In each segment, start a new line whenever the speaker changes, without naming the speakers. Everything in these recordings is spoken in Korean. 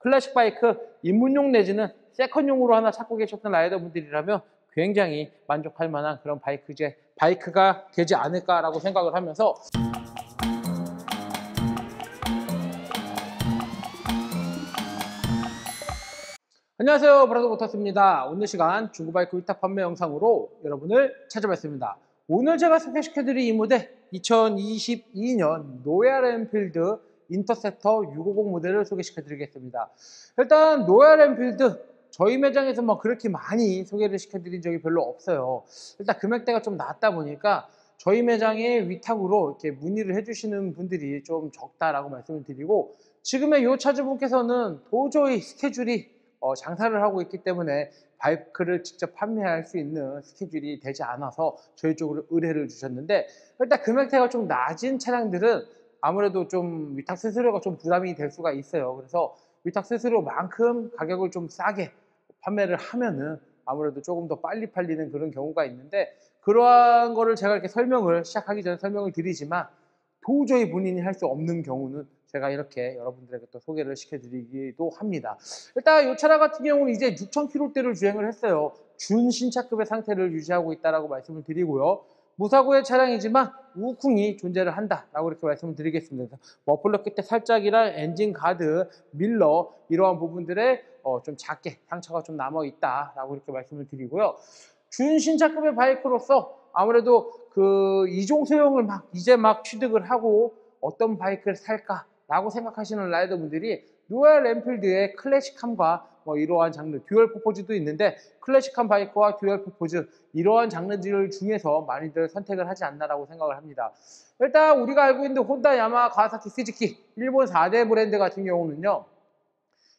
클래식 바이크 입문용 내지는 세컨용으로 하나 찾고 계셨던 라이더분들이라면 굉장히 만족할 만한 그런 바이크가 되지 않을까라고 생각을 하면서 안녕하세요, 브라더모터스입니다. 오늘 시간 중고바이크 위탁 판매 영상으로 여러분을 찾아뵙습니다. 오늘 제가 소개시켜드릴 이 모델 2022년 로얄 엔필드 인터셉터 650 모델을 소개시켜드리겠습니다. 일단 로얄 엔필드 저희 매장에서 뭐 그렇게 많이 소개를 시켜드린 적이 별로 없어요. 일단 금액대가 좀 낮다 보니까 저희 매장에 위탁으로 이렇게 문의를 해주시는 분들이 좀 적다라고 말씀을 드리고, 지금의 이 차주분께서는 도저히 스케줄이 장사를 하고 있기 때문에 바이크를 직접 판매할 수 있는 스케줄이 되지 않아서 저희 쪽으로 의뢰를 주셨는데, 일단 금액대가 좀 낮은 차량들은 아무래도 좀 위탁 수수료가 좀 부담이 될 수가 있어요. 그래서 위탁 수수료만큼 가격을 좀 싸게 판매를 하면은 아무래도 조금 더 빨리 팔리는 그런 경우가 있는데, 그러한 거를 제가 이렇게 시작하기 전에 설명을 드리지만 도저히 본인이 할 수 없는 경우는 제가 이렇게 여러분들에게 또 소개를 시켜드리기도 합니다. 일단 이 차량 같은 경우는 이제 6,000km대를 주행을 했어요. 준신차급의 상태를 유지하고 있다고 말씀을 드리고요. 무사고의 차량이지만 우쿵이 존재를 한다라고 이렇게 말씀을 드리겠습니다. 머플러 끝에 살짝이랑 엔진 가드, 밀러 이러한 부분들에 좀 작게 상처가 좀 남아 있다라고 이렇게 말씀을 드리고요. 준신차급의 바이크로서 아무래도 그 이종 소형을 이제 막 취득을 하고 어떤 바이크를 살까라고 생각하시는 라이더분들이 로얄 엔필드의 클래식함과 뭐 이러한 장르, 듀얼 퍼포즈도 있는데 클래식한 바이크와 듀얼 퍼포즈 이러한 장르들 중에서 많이들 선택을 하지 않나라고 생각을 합니다. 일단 우리가 알고 있는 혼다, 야마하, 가와사키, 스즈키 일본 4대 브랜드 같은 경우는요,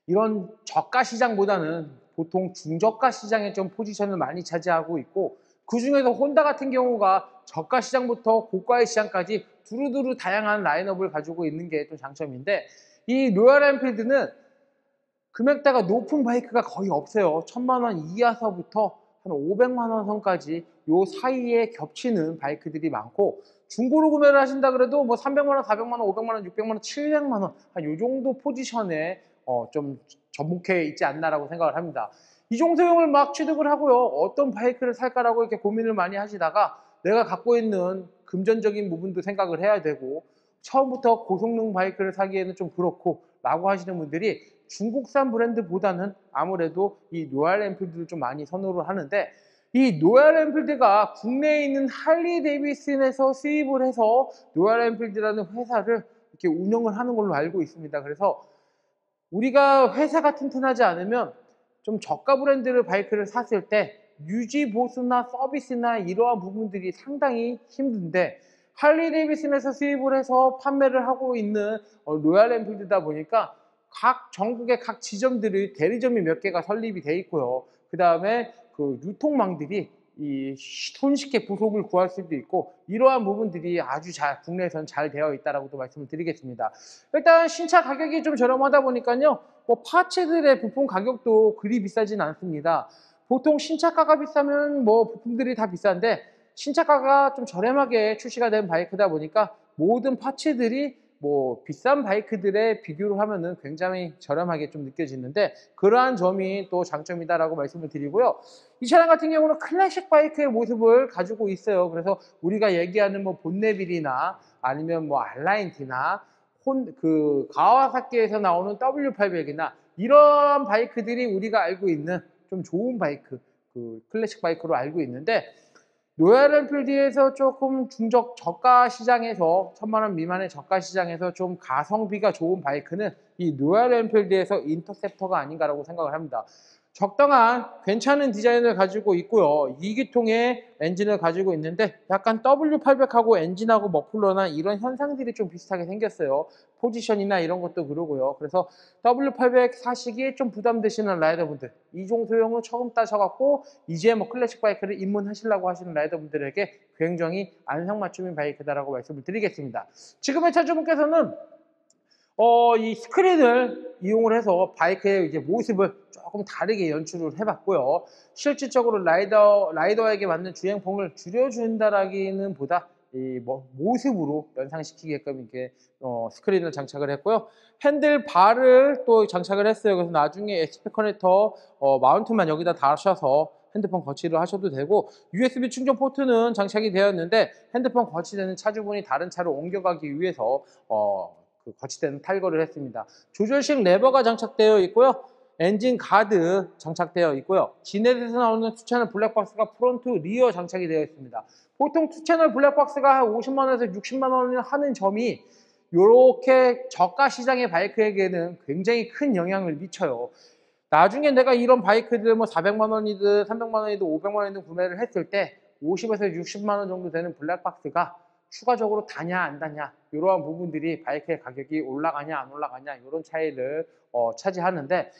이런 저가 시장보다는 보통 중저가 시장에 좀 포지션을 많이 차지하고 있고, 그 중에서 혼다 같은 경우가 저가 시장부터 고가의 시장까지 두루두루 다양한 라인업을 가지고 있는 게 또 장점인데, 이 로얄 엔필드는 금액대가 높은 바이크가 거의 없어요. 1,000만 원 이하서부터 한 500만 원 선까지 요 사이에 겹치는 바이크들이 많고, 중고로 구매를 하신다 그래도 뭐 300만 원, 400만 원, 500만 원, 600만 원, 700만 원 한 요 정도 포지션에 좀 접목해 있지 않나라고 생각을 합니다. 이종소형을 막 취득을 하고요, 어떤 바이크를 살까라고 이렇게 고민을 많이 하시다가 내가 갖고 있는 금전적인 부분도 생각을 해야 되고 처음부터 고성능 바이크를 사기에는 좀 그렇고 라고 하시는 분들이 중국산 브랜드보다는 아무래도 이 로얄 엔필드를 좀 많이 선호를 하는데, 이 로얄 엔필드가 국내에 있는 할리 데이비슨에서 수입을 해서 로얄 엔필드라는 회사를 이렇게 운영을 하는 걸로 알고 있습니다. 그래서 우리가 회사가 튼튼하지 않으면 좀 저가 브랜드를 바이크를 샀을 때 유지 보수나 서비스나 이러한 부분들이 상당히 힘든데, 할리 데이비슨에서 수입을 해서 판매를 하고 있는 로얄 엔필드다 보니까 전국의 각 지점들이 대리점이 몇 개가 설립이 돼 있고요. 그 다음에 그 유통망들이 손쉽게 부속을 구할 수도 있고, 이러한 부분들이 아주 국내에서는 잘 되어 있다라고도 말씀을 드리겠습니다. 일단 신차 가격이 좀 저렴하다 보니까요, 뭐 파츠들의 부품 가격도 그리 비싸진 않습니다. 보통 신차가가 비싸면 뭐 부품들이 다 비싼데, 신차가가 좀 저렴하게 출시가 된 바이크다 보니까 모든 파츠들이 뭐 비싼 바이크들에 비교를 하면은 굉장히 저렴하게 좀 느껴지는데, 그러한 점이 또 장점이다라고 말씀을 드리고요. 이 차량 같은 경우는 클래식 바이크의 모습을 가지고 있어요. 그래서 우리가 얘기하는 뭐 본네빌이나 아니면 뭐 알라인티나 가와사키에서 나오는 W800이나 이런 바이크들이 우리가 알고 있는 좀 좋은 바이크, 클래식 바이크로 알고 있는데, 로얄 엔필드에서 조금 저가 시장에서 1,000만 원 미만의 저가 시장에서 좀 가성비가 좋은 바이크는 이 로얄 엔필드에서 인터셉터가 아닌가라고 생각을 합니다. 적당한 괜찮은 디자인을 가지고 있고요. 2기통의 엔진을 가지고 있는데 약간 W800하고 엔진하고 머플러나 이런 현상들이 좀 비슷하게 생겼어요. 포지션이나 이런 것도 그러고요. 그래서 W800 사시기에 좀 부담되시는 라이더분들, 이종 소형을 처음 따셔갖고 이제 뭐 클래식 바이크를 입문하시려고 하시는 라이더분들에게 굉장히 안성맞춤인 바이크다라고 말씀을 드리겠습니다. 지금의 차주분께서는 이 스크린을 이용을 해서 바이크의 이제 모습을 조금 다르게 연출을 해봤고요. 실질적으로 라이더에게 맞는 주행풍을 줄여준다라기는 보다 이 모습으로 연상시키게끔 이렇게 스크린을 장착을 했고요. 핸들바를 또 장착을 했어요. 그래서 나중에 SP 커넥터 마운트만 여기다 달으셔서 핸드폰 거치를 하셔도 되고, USB 충전 포트는 장착이 되었는데 핸드폰 거치되는 차주분이 다른 차로 옮겨가기 위해서 그 거치대는 탈거를 했습니다. 조절식 레버가 장착되어 있고요. 엔진 가드 장착되어 있고요. 지넷에서 나오는 2채널 블랙박스가 프론트, 리어 장착이 되어 있습니다. 보통 2채널 블랙박스가 50만원에서 60만원을 하는 점이 이렇게 저가 시장의 바이크에게는 굉장히 큰 영향을 미쳐요. 나중에 내가 이런 바이크들 뭐 400만원이든 300만원이든 500만원이든 구매를 했을 때 50에서 60만원 정도 되는 블랙박스가 추가적으로 다냐 안 다냐, 이러한 부분들이 바이크의 가격이 올라가냐 안 올라가냐, 이런 차이를 차지하는데,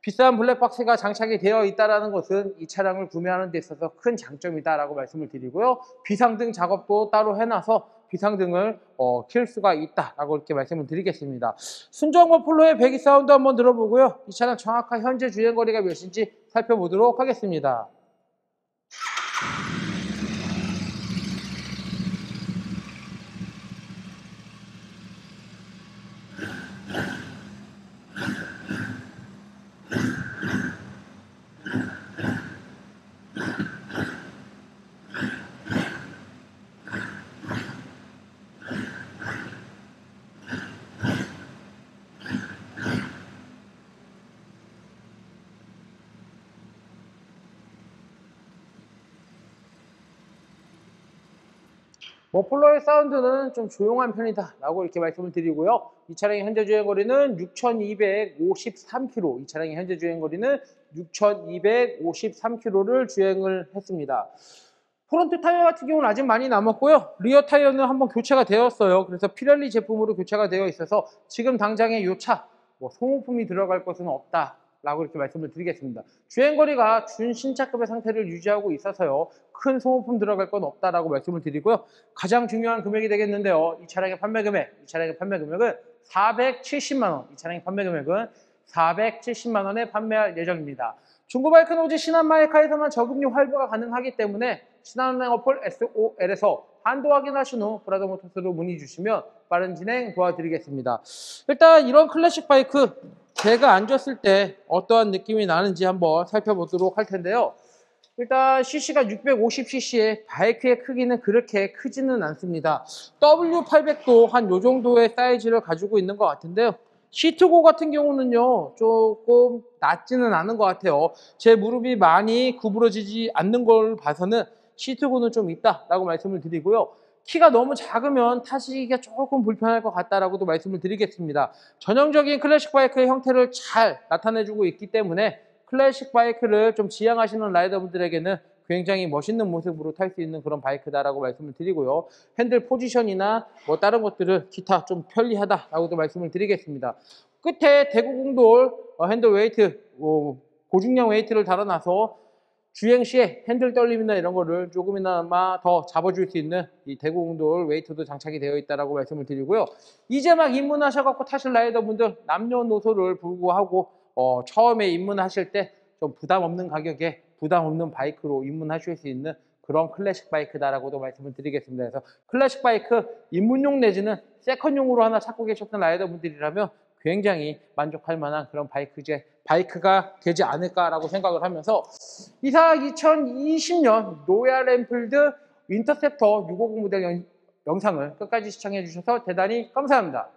비싼 블랙박스가 장착이 되어 있다는 것은 이 차량을 구매하는 데 있어서 큰 장점이다라고 말씀을 드리고요. 비상등 작업도 따로 해놔서 비상등을 킬 수가 있다라고 이렇게 말씀을 드리겠습니다. 순정모 폴로의 배기 사운드 한번 들어보고요. 이 차량 정확한 현재 주행거리가 몇인지 살펴보도록 하겠습니다. 폴로의 사운드는 좀 조용한 편이다 라고 이렇게 말씀을 드리고요. 이 차량의 현재 주행거리는 6,253km, 이 차량의 현재 주행거리는 6,253km를 주행을 했습니다. 프론트 타이어 같은 경우는 아직 많이 남았고요. 리어 타이어는 한번 교체가 되었어요. 그래서 피렐리 제품으로 교체가 되어 있어서 지금 당장에 이 차 소모품이 들어갈 것은 없다 라고 이렇게 말씀을 드리겠습니다. 주행거리가 준신차급의 상태를 유지하고 있어서요, 큰 소모품 들어갈 건 없다라고 말씀을 드리고요. 가장 중요한 금액이 되겠는데요, 이 차량의 판매 금액은 470만원, 이 차량의 판매 금액은 470만원에 판매할 예정입니다. 중고바이크는 오직 신한마이카에서만 저금리 할부가 가능하기 때문에 신한은행 어플 SOL에서 한도 확인하신 후 브라더모터스로 문의 주시면 빠른 진행 도와드리겠습니다. 일단 이런 클래식 바이크 제가 앉았을 때 어떠한 느낌이 나는지 한번 살펴보도록 할 텐데요. 일단 cc가 650cc의 바이크의 크기는 그렇게 크지는 않습니다. W800도 한 요 정도의 사이즈를 가지고 있는 것 같은데요. 시트고 같은 경우는요, 조금 낮지는 않은 것 같아요. 제 무릎이 많이 구부러지지 않는 걸 봐서는 시트고는 좀 있다라고 말씀을 드리고요. 키가 너무 작으면 타시기가 조금 불편할 것 같다라고도 말씀을 드리겠습니다. 전형적인 클래식 바이크의 형태를 잘 나타내주고 있기 때문에 클래식 바이크를 좀 지향하시는 라이더분들에게는 굉장히 멋있는 모습으로 탈 수 있는 그런 바이크다라고 말씀을 드리고요. 핸들 포지션이나 뭐 다른 것들은 기타 좀 편리하다라고도 말씀을 드리겠습니다. 끝에 대구공돌 핸들 웨이트, 고중량 웨이트를 달아놔서 주행 시에 핸들 떨림이나 이런 거를 조금이나마 더 잡아줄 수 있는 이 대구공돌 웨이트도 장착이 되어 있다라고 말씀을 드리고요. 이제 막 입문하셔갖고 타실 라이더분들 남녀노소를 불구하고 처음에 입문하실 때 좀 부담 없는 가격에 부담 없는 바이크로 입문하실 수 있는 그런 클래식 바이크다라고도 말씀을 드리겠습니다. 그래서 클래식 바이크 입문용 내지는 세컨용으로 하나 찾고 계셨던 라이더분들이라면 굉장히 만족할 만한 그런 바이크가 되지 않을까라고 생각을 하면서 이상 2020년 로얄 엔필드 인터셉터 650 모델 영상을 끝까지 시청해 주셔서 대단히 감사합니다.